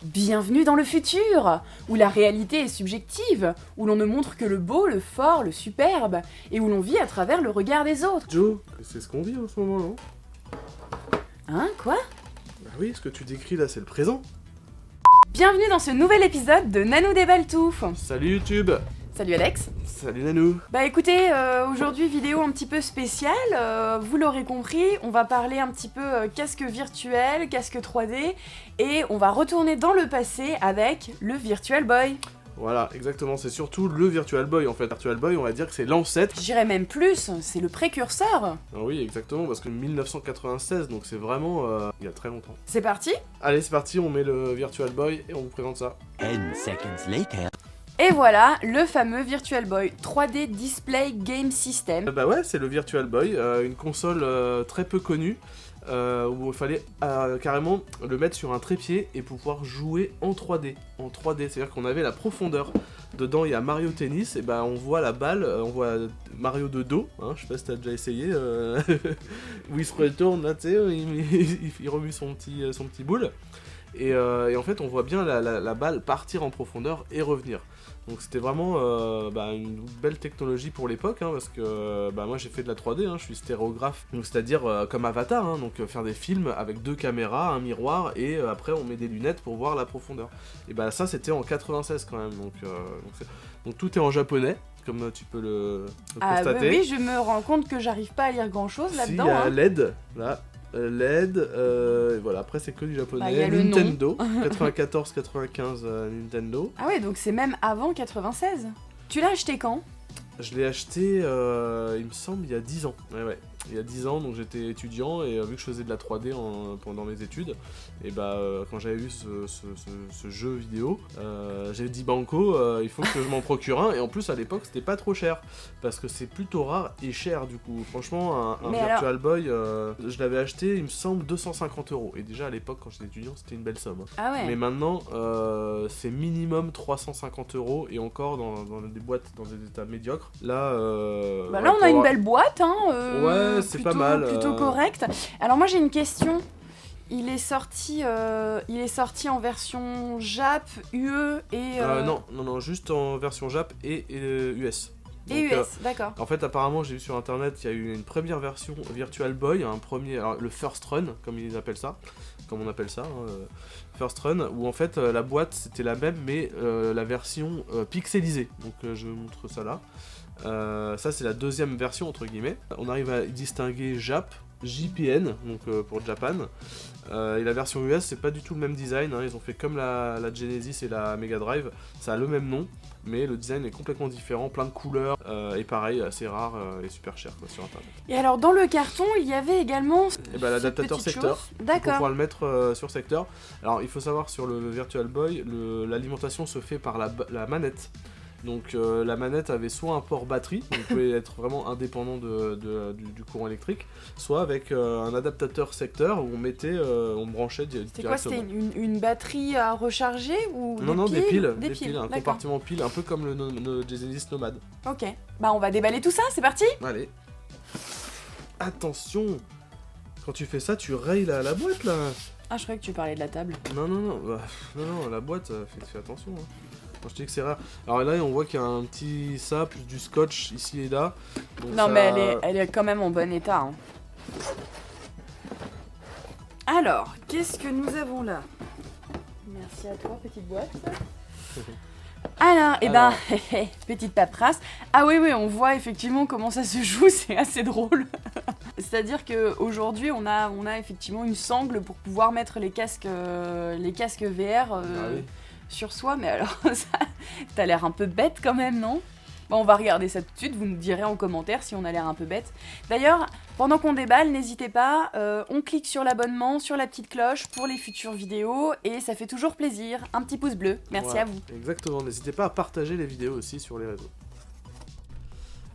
Bienvenue dans le futur, où la réalité est subjective, où l'on ne montre que le beau, le fort, le superbe, et où l'on vit à travers le regard des autres. Joe, c'est ce qu'on vit en ce moment, non? Hein, quoi? Bah oui, ce que tu décris là, c'est le présent. Bienvenue dans ce nouvel épisode de Nanou déballe tout. Salut YouTube. Salut Alex. Salut Nanou. Bah écoutez, aujourd'hui vidéo un petit peu spéciale, vous l'aurez compris, on va parler un petit peu casque virtuel, casque 3D, et on va retourner dans le passé avec le Virtual Boy. Voilà, exactement, c'est surtout le Virtual Boy en fait. Virtual Boy, on va dire que c'est l'ancêtre. Je dirais même plus, c'est le précurseur. Ah oui, exactement, parce que 1996, donc c'est vraiment il y a très longtemps. C'est parti? Allez, c'est parti, on met le Virtual Boy et on vous présente ça. 10 seconds later. Et voilà, le fameux Virtual Boy 3D Display Game System. Bah ouais, c'est le Virtual Boy, une console très peu connue, où il fallait carrément le mettre sur un trépied et pouvoir jouer en 3D. En 3D, c'est-à-dire qu'on avait la profondeur. Dedans, il y a Mario Tennis, et bah on voit la balle, on voit Mario de dos, hein, je sais pas si t'as déjà essayé, où il se retourne là, tu sais, il remue son petit boule. Et en fait, on voit bien la balle partir en profondeur et revenir. Donc c'était vraiment une belle technologie pour l'époque, hein, parce que moi j'ai fait de la 3D, hein, je suis stéréographe, donc c'est-à-dire comme Avatar, hein, donc faire des films avec 2 caméras, un miroir, et après on met des lunettes pour voir la profondeur. Et bah ça c'était en 96 quand même, donc tout est en japonais, comme tu peux le constater. Oui, je me rends compte que j'arrive pas à lire grand-chose là-dedans. Si, il y a hein. LED, là. LED, voilà, après c'est que du japonais. Y a le Nintendo, 94-95 Nintendo. Ah ouais, donc c'est même avant 96. Tu l'as acheté quand? Je l'ai acheté, il me semble, il y a 10 ans. Ouais. Il y a 10 ans, donc j'étais étudiant, et vu que je faisais de la 3D pendant mes études, et quand j'avais vu ce jeu vidéo, j'ai dit banco, il faut que je m'en procure un, et en plus à l'époque c'était pas trop cher, parce que c'est plutôt rare et cher du coup. Franchement, un Virtual Boy, je l'avais acheté, il me semble, 250 €, et déjà à l'époque quand j'étais étudiant c'était une belle somme. Ah ouais. Mais maintenant, c'est minimum 350 €, et encore dans des boîtes, dans des états médiocres. Là, là on a une belle boîte, hein. Ouais, c'est pas mal. Plutôt correct. Alors moi j'ai une question. Il est sorti en version Jap, UE et... Non, juste en version Jap et US. Et US, d'accord. En fait, apparemment, j'ai vu sur internet, il y a eu une première version Virtual Boy, le First Run, comme ils appellent ça, comme on appelle ça, First Run, où en fait la boîte c'était la même, mais la version pixelisée. Donc je vous montre ça là. Ça c'est la deuxième version entre guillemets. On arrive à distinguer Jap, JPN, donc pour Japan. Et la version US c'est pas du tout le même design, hein. Ils ont fait comme la Genesis et la Mega Drive, ça a le même nom, mais le design est complètement différent, plein de couleurs, et pareil, assez rare et super cher quoi, sur internet. Et alors dans le carton il y avait également... l'adaptateur secteur, d'accord, pour pouvoir le mettre sur secteur. Alors il faut savoir sur le Virtual Boy, l'alimentation se fait par la manette. Donc la manette avait soit un port batterie, donc vous pouvez être vraiment indépendant du courant électrique, soit avec un adaptateur secteur où on branchait directement. C'était quoi, c'était une batterie à recharger ou Non, des piles, un d'accord. compartiment pile, un peu comme le Genesis Nomad. Ok, on va déballer tout ça, c'est parti. Allez. Attention, quand tu fais ça, tu rayes la boîte là. Ah, je croyais que tu parlais de la table. Non, la boîte, fais attention. Hein. Je dis que c'est rare. Alors là, on voit qu'il y a un petit plus du scotch ici et là. Donc non, mais elle est quand même en bon état. Hein. Alors, qu'est-ce que nous avons là? Merci à toi, petite boîte. Alors, petite paperasse. Ah oui, on voit effectivement comment ça se joue, c'est assez drôle. C'est-à-dire qu'aujourd'hui, on a effectivement une sangle pour pouvoir mettre les casques VR sur soi, mais alors ça t'as l'air un peu bête quand même, non? On va regarder ça tout de suite, vous nous direz en commentaire si on a l'air un peu bête. D'ailleurs, pendant qu'on déballe, n'hésitez pas, on clique sur l'abonnement, sur la petite cloche pour les futures vidéos, et ça fait toujours plaisir. Un petit pouce bleu, merci à vous. Exactement, n'hésitez pas à partager les vidéos aussi sur les réseaux.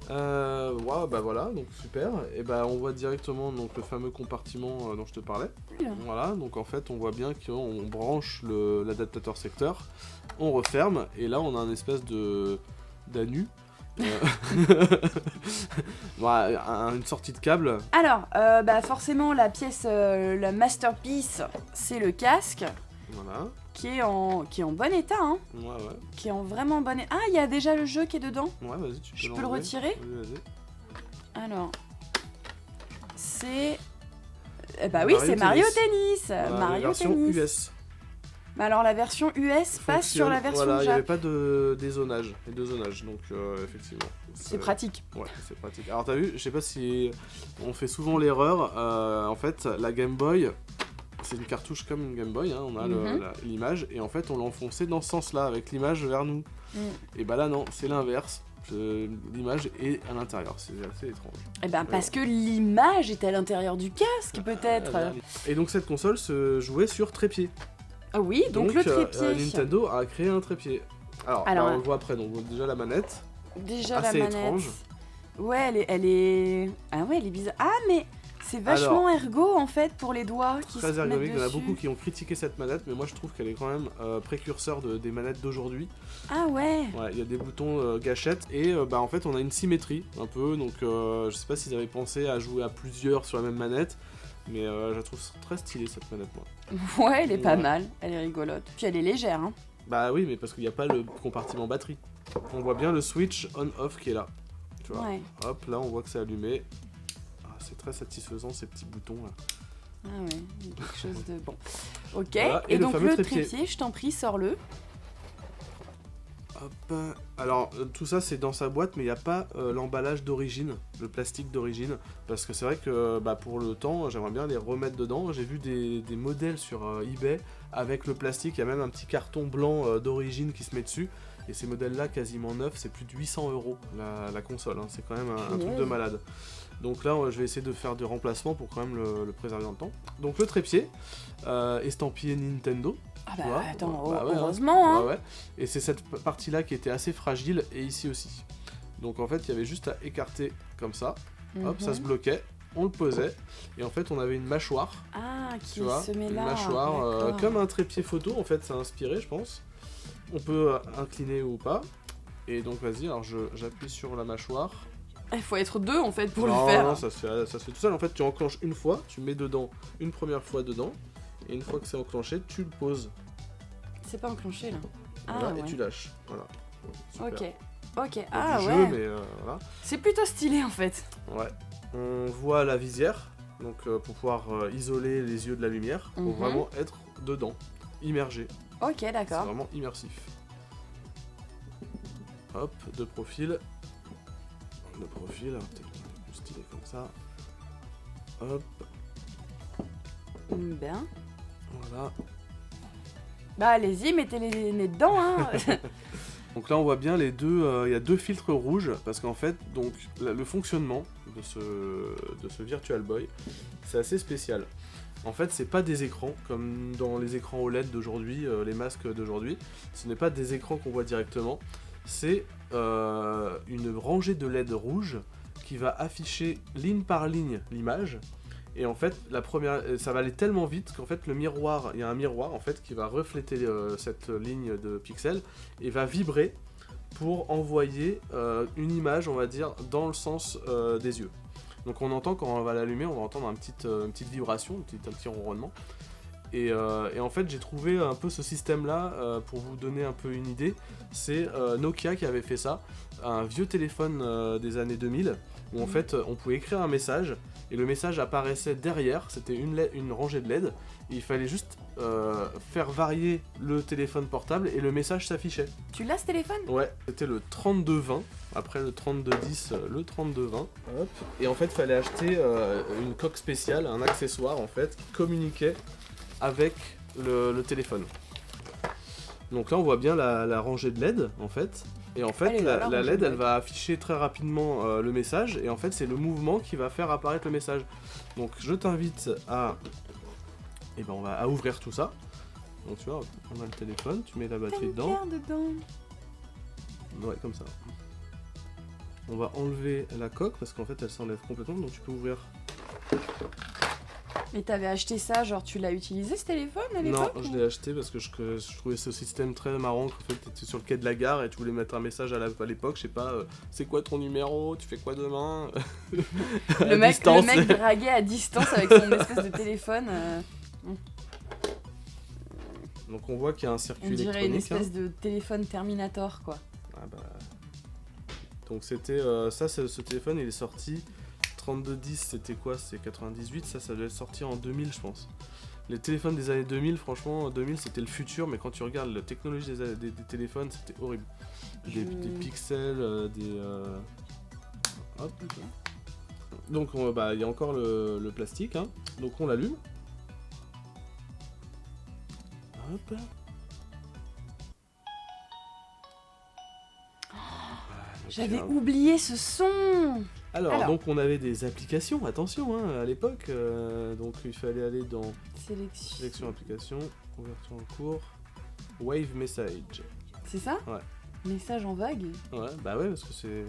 Voilà, donc super. Et on voit directement donc, le fameux compartiment dont je te parlais. Voilà, donc en fait on voit bien qu'on branche l'adaptateur secteur, on referme, et là on a un espèce d'anu. Une sortie de câble. Alors, forcément la pièce, la masterpiece, c'est le casque. Voilà. qui est en bon état, hein. Ouais, ouais. Qui est en vraiment bon état. Ah, il y a déjà le jeu qui est dedans. Ouais, vas-y, tu peux Je peux le l'enlever. retirer? Oui, vas-y. Alors, c'est... bah oui, Mario c'est Mario Tennis. Tennis. Voilà, la Mario version Tennis. US. Mais alors la version US passe sur la version Voilà, il n'y avait Jap. pas de dézonage, et de zonage, donc effectivement. C'est pratique. Ouais, c'est pratique. Alors t'as vu, je sais pas si on fait souvent l'erreur, en fait la Game Boy, c'est une cartouche comme une Game Boy, hein, on a l'image, et en fait on l'a enfoncé dans ce sens-là, avec l'image vers nous. Et bah là non, c'est l'inverse, l'image est à l'intérieur, c'est assez étrange. Eh ben parce que l'image est à l'intérieur du casque peut-être. Et donc cette console se jouait sur trépied. Ah oui, donc le trépied. Nintendo a créé un trépied. Alors bah, on le voit après, donc déjà la manette. Déjà assez la manette. Étrange. Ouais, elle est... Ah ouais, elle est bizarre. Ah mais c'est vachement ergo en fait pour les doigts qui très se mettent ergonomique, il y en a dessus. beaucoup qui ont critiqué cette manette, mais moi je trouve qu'elle est quand même précurseur des manettes d'aujourd'hui. Ah ouais. Ouais, il y a des boutons gâchettes et bah en fait on a une symétrie un peu, donc je sais pas s'ils avaient pensé à jouer à plusieurs sur la même manette, mais je la trouve très stylée cette manette moi. Ouais, elle est pas Ouais. mal, elle est rigolote. Puis elle est légère, hein. Bah oui, mais parce qu'il n'y a pas le compartiment batterie. On voit bien le switch on-off qui est là. Tu vois. Ouais. Hop, là on voit que c'est allumé. Ah, c'est très satisfaisant ces petits boutons là. Ah ouais, il y a quelque chose de bon. Ok, Voilà, et et le donc fameux le trépied. trépied, je t'en prie, sors-le. Hop. Alors tout ça c'est dans sa boîte, mais il n'y a pas l'emballage d'origine, le plastique d'origine, parce que c'est vrai que bah, pour le temps j'aimerais bien les remettre dedans. J'ai vu des modèles sur eBay avec le plastique, il y a même un petit carton blanc d'origine qui se met dessus, et ces modèles là quasiment neufs, c'est plus de 800€ la console, hein. C'est quand même un truc de malade. Donc là je vais essayer de faire des remplacements pour quand même le préserver dans le temps. Donc le trépied, estampillé Nintendo. Ah Tu bah vois, attends, bah ouais, heureusement, hein. Ouais, ouais. Et c'est cette partie-là qui était assez fragile, et ici aussi. Donc en fait, il y avait juste à écarter comme ça. Hop, ça se bloquait. On le posait. Et en fait, on avait une mâchoire. Ah, qui Tu vois, se met une là. mâchoire d'accord. comme un trépied photo. En fait, ça a inspiré, je pense. On peut incliner ou pas. Et donc, vas-y, alors j'appuie sur la mâchoire. Il faut être deux en fait pour non, le faire. Non, ça se fait tout seul. En fait, tu enclenches une fois, tu mets dedans une première fois dedans. Et une fois que c'est enclenché, tu le poses. C'est pas enclenché là. Voilà, Ah ouais. et tu lâches. Voilà. Super. Ok. Il y a Ah du ouais. jeu, mais voilà. C'est plutôt stylé en fait. Ouais. On voit la visière, donc pour pouvoir isoler les yeux de la lumière, pour vraiment être dedans, immergé. Ok, C'est d'accord. vraiment immersif. Hop, de profil. De profil, alors peut-être un peu plus stylé comme ça. Hop, Bien. voilà. Bah allez-y, mettez les nez dedans, hein. Donc là on voit bien les deux, il y a deux filtres rouges, parce qu'en fait, donc le fonctionnement de ce Virtual Boy, c'est assez spécial. En fait, c'est pas des écrans, comme dans les écrans OLED d'aujourd'hui, les masques d'aujourd'hui. Ce n'est pas des écrans qu'on voit directement, c'est une rangée de LED rouges qui va afficher ligne par ligne l'image. Et en fait, la première, ça va aller tellement vite qu'en fait, il y a un miroir en fait qui va refléter cette ligne de pixels et va vibrer pour envoyer une image, on va dire, dans le sens des yeux. Donc on entend, quand on va l'allumer, on va entendre une petite vibration, un petit ronronnement. Et en fait, j'ai trouvé un peu ce système-là, pour vous donner un peu une idée. C'est Nokia qui avait fait ça, un vieux téléphone des années 2000, où en fait, on pouvait écrire un message, et le message apparaissait derrière, c'était une rangée de LED, et il fallait juste faire varier le téléphone portable, et le message s'affichait. Tu l'as ce téléphone? Ouais, c'était le 3220, après le 3210, le 3220. Hop. Et en fait, il fallait acheter une coque spéciale, un accessoire en fait, qui communiquait avec le téléphone. Donc là, on voit bien la rangée de LED en fait. Et en fait, la LED, elle va afficher très rapidement le message, et en fait, c'est le mouvement qui va faire apparaître le message. Donc, je t'invite à ouvrir tout ça. Donc, tu vois, on a le téléphone, tu mets la batterie dedans. Ouais, comme ça. On va enlever la coque parce qu'en fait, elle s'enlève complètement, donc tu peux ouvrir. Mais t'avais acheté ça, genre tu l'as utilisé ce téléphone à Non, l'époque? je l'ai acheté parce que je trouvais ce système très marrant. En fait, t'étais sur le quai de la gare et tu voulais mettre un message à l'époque, je sais pas, c'est quoi ton numéro, tu fais quoi demain? Le mec draguait à distance avec son espèce de téléphone. Donc on voit qu'il y a un circuit On dirait une électronique. espèce de téléphone Terminator, quoi. Ah bah... Donc c'était... ce téléphone, il est sorti... 3210, c'était quoi? C'était 98, ça devait être sorti en 2000, je pense. Les téléphones des années 2000, franchement, 2000 c'était le futur, mais quand tu regardes la technologie des téléphones, c'était horrible. Des pixels, Hop. Ok. Donc il y a encore le plastique, hein. Donc on l'allume. Hop. J'avais oublié ce son. Alors, donc on avait des applications, attention, hein, à l'époque. Donc il fallait aller dans sélection application, ouverture en cours, wave message. C'est ça? Ouais. Message en vague? Ouais, bah ouais, parce que c'est...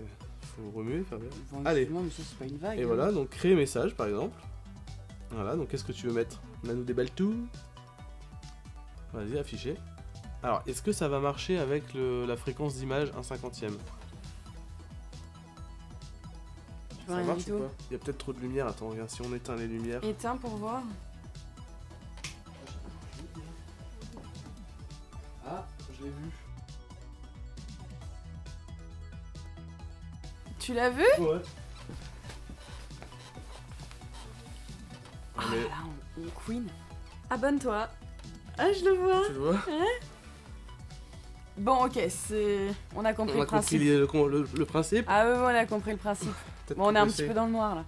faut remuer, faire bien. Bon, Allez. mais ça c'est pas une vague. Et voilà, donc créer message par exemple. Voilà, donc qu'est-ce que tu veux mettre? Nano déballe tout. Vas-y, afficher. Alors, est-ce que ça va marcher avec la fréquence d'image 1/50e? Ça Rien marche du ou tout. pas? Il y a peut-être trop de lumière, attends, regarde, si on éteint les lumières. Éteins pour voir. Ah, je l'ai vu. Tu l'as vu? Ouais. Ah Mais- là, on queen. Abonne-toi. Ah, je le vois. Tu le vois? Bon, ok, c'est... On a compris On le a principe. compris le principe. Ah ouais, on a compris le principe. Peut-être Bon, on est un que petit c'est- peu dans le noir, là.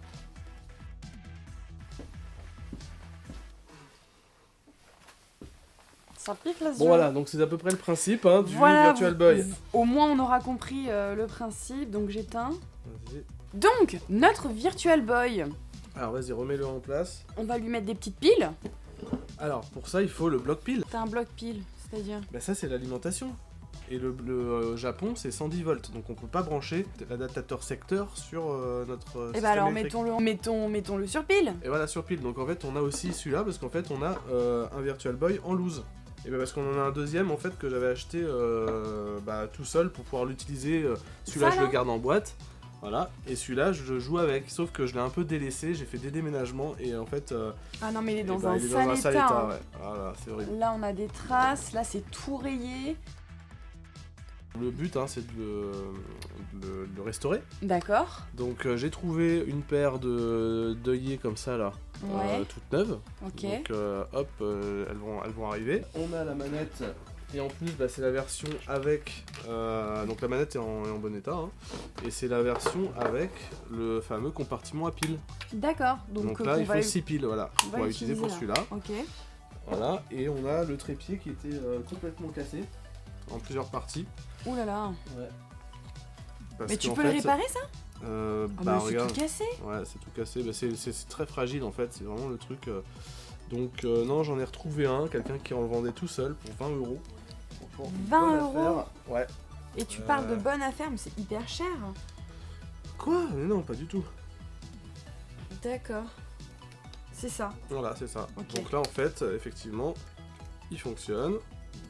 Ça pique, là, ce Bon jeu. voilà, donc c'est à peu près le principe hein, du Voilà, Virtual Boy. Au moins, on aura compris le principe, donc j'éteins. Vas-y. Donc, notre Virtual Boy, Alors vas-y, remets-le en place. on va lui mettre des petites piles. Alors pour ça, il faut le bloc pile. T'as un bloc pile, c'est-à-dire... Bah ça c'est l'alimentation. Et le Japon c'est 110 volts, donc on peut pas brancher l'adaptateur secteur sur notre Eh système bah alors, électrique. mettons-le sur pile. Et voilà, sur pile. Donc en fait on a aussi celui-là parce qu'en fait on a un Virtual Boy en loose. Et bah parce qu'on en a un deuxième en fait que j'avais acheté tout seul pour pouvoir l'utiliser. Celui-là Ça, je le là garde en boîte. Voilà, et celui-là je joue avec, sauf que je l'ai un peu délaissé, j'ai fait des déménagements et en fait Ah non, mais il est eh dans ben, un il est sale dans un sale état. état, hein. ouais. Voilà, c'est horrible. Là, on a des traces, là, c'est tout rayé. Le but hein, c'est de le restaurer. D'accord. Donc j'ai trouvé une paire d'œillets comme ça là, Ouais, toutes neuves. ok. Donc hop, elles vont arriver. On a la manette et en plus c'est la version avec. Donc la manette est en bon état hein, et c'est la version avec le fameux compartiment à piles. D'accord. Donc qu'on là il va faut 6 piles, voilà. on On va va utiliser pour utiliser, celui-là. Ok. Voilà, et on a le trépied qui était complètement cassé en plusieurs parties. Ouh là là. Ouais. Parce Mais tu qu'en peux le fait, réparer, ça? bah mais c'est regarde. tout cassé. Ouais, c'est tout cassé. Bah, c'est très fragile en fait, c'est vraiment le truc. Donc, non, j'en ai retrouvé un, quelqu'un qui en le vendait tout seul pour 20 euros. 20 euros. Ouais. Et tu parles de bonne affaire, mais c'est hyper cher. Quoi? Mais non, pas du tout. D'accord. C'est ça. Voilà, c'est ça. Ok. Donc là, en fait, effectivement, il fonctionne.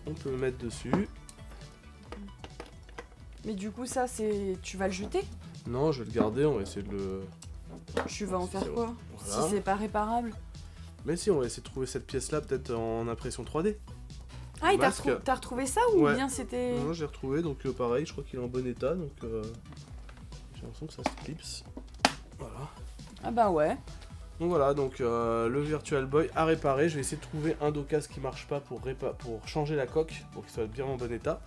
On peut le mettre dessus. Mais du coup, ça, c'est... Tu vas le jeter? Non, je vais le garder, on va essayer de le. Tu vas en faire quoi? Voilà. Si c'est pas réparable. Mais si, on va essayer de trouver cette pièce-là peut-être en impression 3D. Ah, et Masque. t'as retrouvé ça ou Ouais. bien c'était... Non, j'ai retrouvé, donc pareil, je crois qu'il est en bon état, donc j'ai l'impression que ça se clipse. Voilà. Ah bah ouais. Donc voilà, donc le Virtual Boy à réparer. Je vais essayer de trouver un docas qui marche pas pour changer la coque, pour qu'il soit bien en bon état.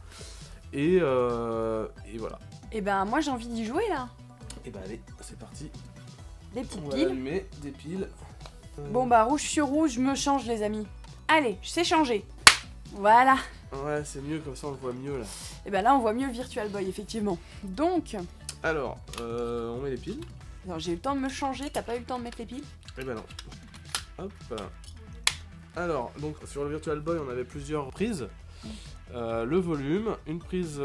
Et voilà. Et ben moi j'ai envie d'y jouer là. Et bah allez, c'est parti. Des petites On va piles. allumer des piles. Bon bah rouge sur rouge, je me change les amis. Allez, je sais changer. Voilà. Ouais, c'est mieux, comme ça on le voit mieux là. Et ben là on voit mieux le Virtual Boy effectivement. Donc, Alors, on met les piles. alors, j'ai eu le temps de me changer, t'as pas eu le temps de mettre les piles? Et ben non. Hop. Alors, donc sur le Virtual Boy, on avait plusieurs prises. Le volume, une prise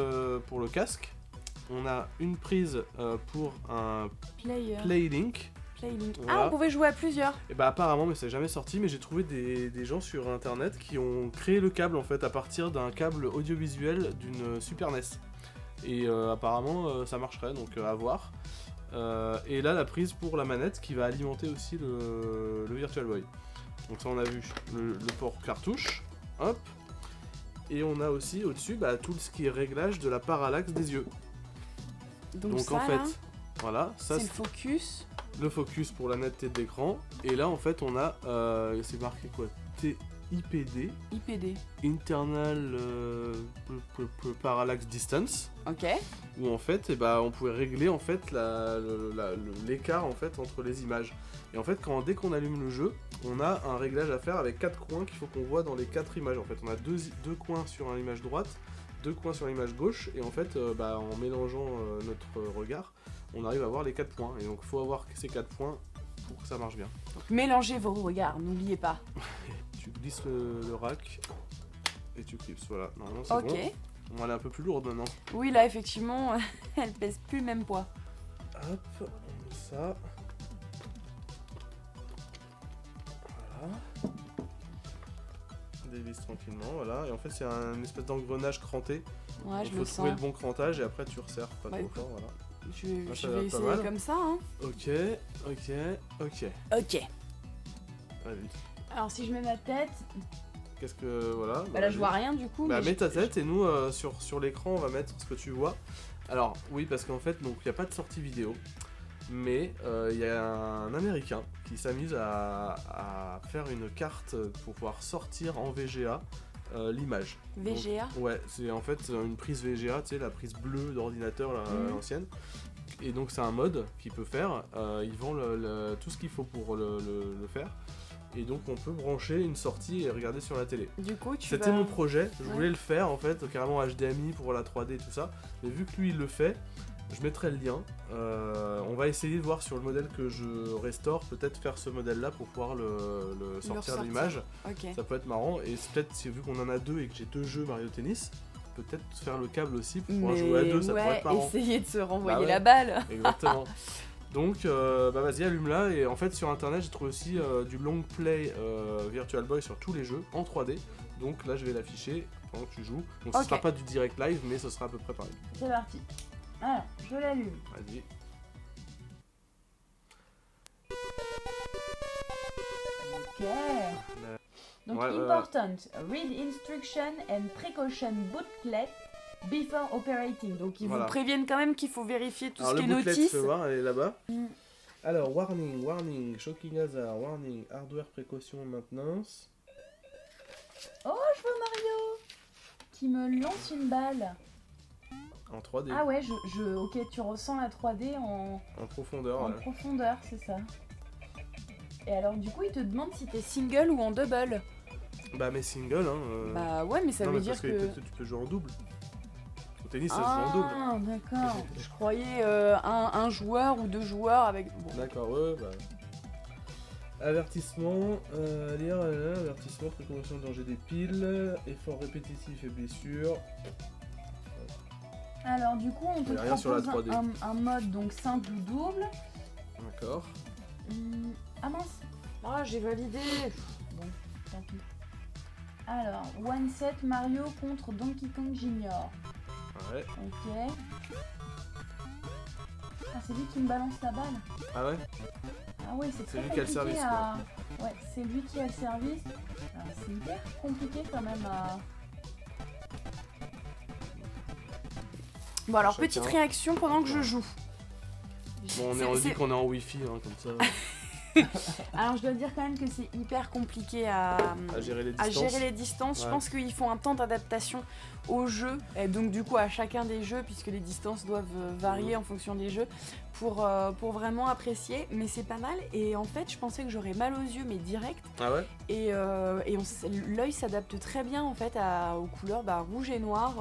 pour le casque. On a une prise pour un Playlink. Playlink. Voilà. Ah, on pouvait jouer à plusieurs. Et bah apparemment, mais c'est jamais sorti, mais j'ai trouvé des gens sur internet qui ont créé le câble en fait à partir d'un câble audiovisuel d'une Super NES. Et apparemment ça marcherait, donc à voir. Et là la prise pour la manette qui va alimenter aussi le Virtual Boy. Donc ça on a vu le port cartouche, hop. Et on a aussi au-dessus tout ce qui est réglage de la parallaxe des yeux. Donc en ça, fait, là, voilà, ça c'est le focus. le focus pour la netteté de l'écran. Et là en fait on a, c'est marqué quoi, IPD, IPD. Internal Parallax Distance, Ok. où en fait on pouvait régler en fait l'écart en fait entre les images. Et en fait dès qu'on allume le jeu, on a un réglage à faire avec 4 coins qu'il faut qu'on voit dans les 4 images. En fait on a deux coins sur l'image droite, 2 coins sur l'image gauche, et en fait en mélangeant notre regard, on arrive à voir les 4 points. Et donc il faut avoir ces 4 points pour que ça marche bien. Donc, mélangez vos regards, n'oubliez pas. Tu glisses le rack et tu clipses, voilà. Normalement c'est Ok. bon. On va aller un peu plus lourde maintenant. Oui, là, effectivement, elle pèse plus le même poids. Hop, on met ça. Voilà. Dévisse tranquillement, voilà. Et en fait c'est un espèce d'engrenage cranté. Ouais, Il je faut le trouver sens. le bon crantage et après tu resserres pas Bah, trop écoute. fort, voilà. Je Ah, ça vais va pas essayer mal. comme ça, hein. Ok. Ok. Allez. Alors, si je mets ma tête... Qu'est-ce que... Voilà. Bah là, je vois rien, du coup. Bah mais mets je- ta tête et nous sur l'écran on va mettre ce que tu vois. Alors oui parce qu'en fait donc il n'y a pas de sortie vidéo, mais il y a un américain qui s'amuse à faire une carte pour pouvoir sortir en VGA l'image. VGA. Donc, ouais, c'est en fait une prise VGA, tu sais la prise bleue d'ordinateur là, Mhm. l'ancienne. Et donc c'est un mode qu'il peut faire, ils vendent tout ce qu'il faut pour le faire. Et donc on peut brancher une sortie et regarder sur la télé. Du coup, tu C'était vas... mon projet, je Ouais. voulais le faire en fait, carrément HDMI pour la 3D et tout ça. Mais vu que lui il le fait, je mettrai le lien. On va essayer de voir sur le modèle que je restaure, peut-être faire ce modèle là pour pouvoir le sortir de ressortir. l'image. Ok. Ça peut être marrant. Et c'est peut-être, vu qu'on en a 2 et que j'ai 2 jeux Mario Tennis, peut-être faire le câble aussi pour pouvoir jouer à 2, ça pourrait être marrant. essayez de se renvoyer Bah ouais. la balle. Exactement. Donc, vas-y, allume-la. Et en fait, sur internet, j'ai trouvé aussi du long play Virtual Boy sur tous les jeux en 3D. Donc là, je vais l'afficher pendant que tu joues. Donc, ce Ok. sera pas du direct live, mais ce sera à peu près pareil. C'est parti. Alors, je l'allume. Vas-y. Ok. Donc, Ouais, important, read instruction and precaution booklet before operating. Donc, ils Voilà. vous préviennent quand même qu'il faut vérifier tout Alors, ce le qui est booklet, tu notice. peux voir, elle est là-bas. Mm. Alors, warning, shocking hazard, warning, hardware précaution, maintenance. Oh, je vois Mario qui me lance une balle. En 3D, Ah ouais, ok, tu ressens la 3D en profondeur. Ouais. profondeur, c'est ça. Et alors, du coup, il te demande si t'es single ou en double. Bah, mais single, hein. Bah ouais, mais ça non, veut mais dire parce que... tu peux jouer en double. Au tennis, ça se joue en double. Ah, d'accord. Je croyais un joueur ou 2 joueurs avec... Bon. D'accord, ouais, bah. Avertissement, lire, avertissement, précaution de danger des piles, effort répétitif et blessure. Alors, du coup, on te Il y a rien sur la propose 3D. un mode donc simple ou double. D'accord. Ah mince. Ah, j'ai validé. Bon, tant pis. Alors, one set Mario contre Donkey Kong Jr. Ouais. Ok. Ah, c'est lui qui me balance la balle. Ah ouais. Ah ouais, c'est très lui qui a le compliqué service, à... Ouais, c'est lui qui a le service. Alors, c'est hyper compliqué quand même à... Bon, alors, Chacun. petite réaction pendant que je joue. Bon, on C'est- est c'est- dit qu'on est en Wi-Fi, hein, comme ça, Alors, je dois dire quand même que c'est hyper compliqué à à gérer les à distances. gérer les distances. Je Ouais. pense qu'ils font un temps d'adaptation au jeu, et donc du coup à chacun des jeux, puisque les distances doivent varier en fonction des jeux, pour vraiment apprécier. Mais c'est pas mal, et en fait je pensais que j'aurais mal aux yeux, mais direct, Ah ouais. et l'œil s'adapte très bien en fait aux couleurs rouge et noir.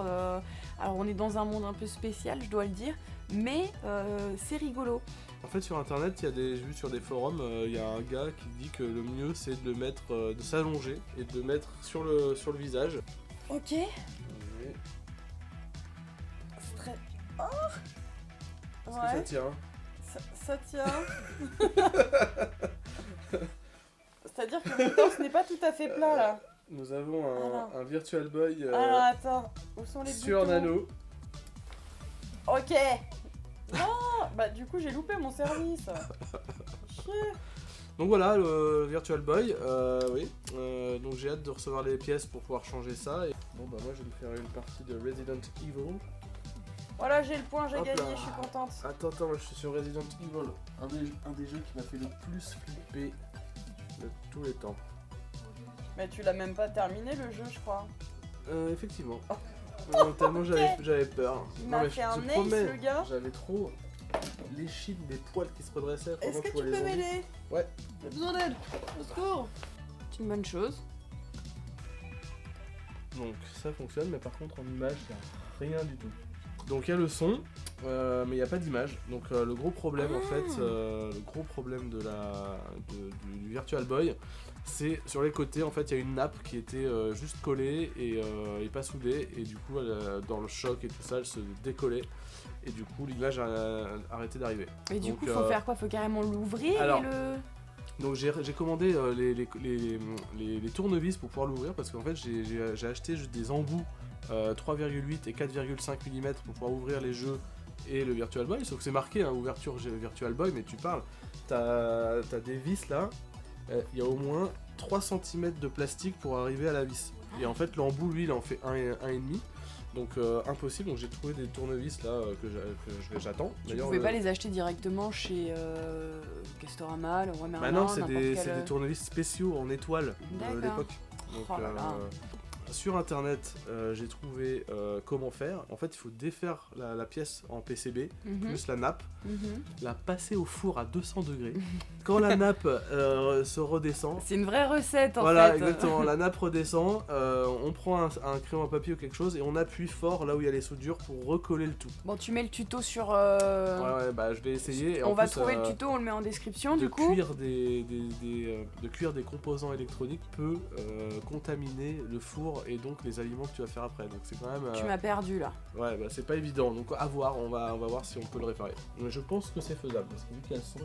Alors on est dans un monde un peu spécial, je dois le dire, mais c'est rigolo. En fait, sur internet, j'ai vu sur des forums, il y a un gars qui dit que le mieux c'est de le mettre, de s'allonger et de le mettre sur le visage. Ok. Ouais. C'est très... Est-ce que ça tient? Ça tient. C'est-à-dire que mon torse n'est pas tout à fait plat là. Nous avons Alors. un Virtual Boy Alors attends, où sont les sur boutons? Nano. Ok. Non, bah du coup j'ai loupé mon service. Chier. Donc voilà, le Virtual Boy, oui. Donc j'ai hâte de recevoir les pièces pour pouvoir changer ça. Et... Bon bah moi je vais me faire une partie de Resident Evil. Voilà, j'ai le point, j'ai Hop gagné, là. je suis contente. Attends, moi je suis sur Resident Evil, un des jeux qui m'a fait le plus flipper de tous les temps. Mais tu l'as même pas terminé le jeu, je crois. Effectivement. Oh. Tellement j'avais peur. Il m'a fait un ace, le gars. J'avais trop l'échine des poils qui se redressaient. Est-ce que tu peux m'aider? Ouais. J'ai besoin d'aide. Au secours. C'est une bonne chose. Donc ça fonctionne, mais par contre en image, il n'y a rien du tout. Donc il y a le son, mais il n'y a pas d'image. Donc le gros problème en fait, le gros problème du Virtual Boy, c'est sur les côtés en fait il y a une nappe qui était juste collée et pas soudée, et du coup dans le choc et tout ça elle se décollait, et du coup l'image a arrêté d'arriver. Et du coup faut faire quoi? Faut carrément l'ouvrir alors, et le... Donc j'ai commandé les tournevis pour pouvoir l'ouvrir, parce qu'en fait j'ai acheté juste des embouts 3,8 et 4,5 mm pour pouvoir ouvrir les jeux et le Virtual Boy, sauf que c'est marqué hein, ouverture Virtual Boy, mais tu parles, t'as des vis là, il y a au moins 3 cm de plastique pour arriver à la vis, et en fait l'embout lui il en fait 1,5, donc impossible. Donc j'ai trouvé des tournevis là que j'attends. Tu pouvais pas les acheter directement chez Castorama, Leroy Merlin? Bah non, c'est des tournevis spéciaux en étoile de l'époque. Donc, oh là là. Sur internet, j'ai trouvé comment faire. En fait, il faut défaire la pièce en PCB, plus la nappe, la passer au four à 200 degrés. Quand la nappe se redescend... C'est une vraie recette en fait. Voilà, exactement. La nappe redescend, on prend un crayon à papier ou quelque chose et on appuie fort là où il y a les soudures pour recoller le tout. Bon, tu mets le tuto sur... Ouais, bah je vais essayer. Et on va trouver le tuto, on le met en description du coup. De cuire des composants électroniques peut contaminer le four et donc les aliments que tu vas faire après. Donc c'est quand même... Tu m'as perdu là. Ouais, bah c'est pas évident. Donc à voir, on va voir si on peut le réparer. Mais je pense que c'est faisable parce que vu qu'elles sont...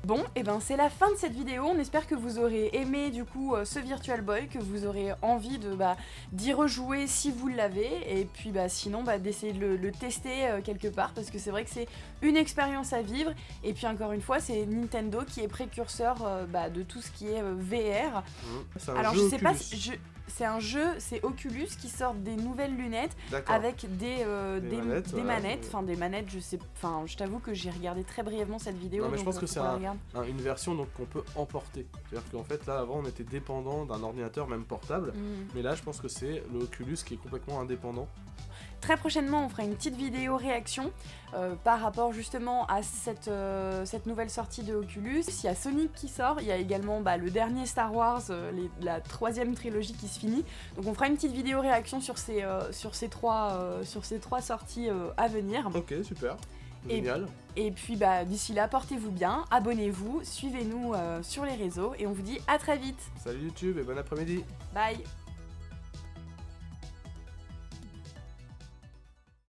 Bon, et ben c'est la fin de cette vidéo. On espère que vous aurez aimé du coup ce Virtual Boy, que vous aurez envie de d'y rejouer si vous l'avez, et puis sinon d'essayer de le tester quelque part, parce que c'est vrai que c'est une expérience à vivre. Et puis encore une fois, c'est Nintendo qui est précurseur de tout ce qui est VR. Alors je sais pas si c'est un jeu, c'est Oculus qui sort des nouvelles lunettes avec des manettes, enfin des manettes, je t'avoue que j'ai regardé très brièvement cette vidéo. Non, mais je pense que c'est une version donc qu'on peut emporter. C'est-à-dire qu'en fait là avant on était dépendant d'un ordinateur même portable, mais là je pense que c'est l'Oculus qui est complètement indépendant. Très prochainement, on fera une petite vidéo réaction par rapport justement à cette nouvelle sortie de Oculus. Il y a Sonic qui sort, il y a également le dernier Star Wars, la 3e trilogie qui se finit. Donc on fera une petite vidéo réaction sur ces trois sorties à venir. Ok, super. Génial. Et puis d'ici là, portez-vous bien, abonnez-vous, suivez-nous sur les réseaux et on vous dit à très vite. Salut YouTube et bon après-midi. Bye.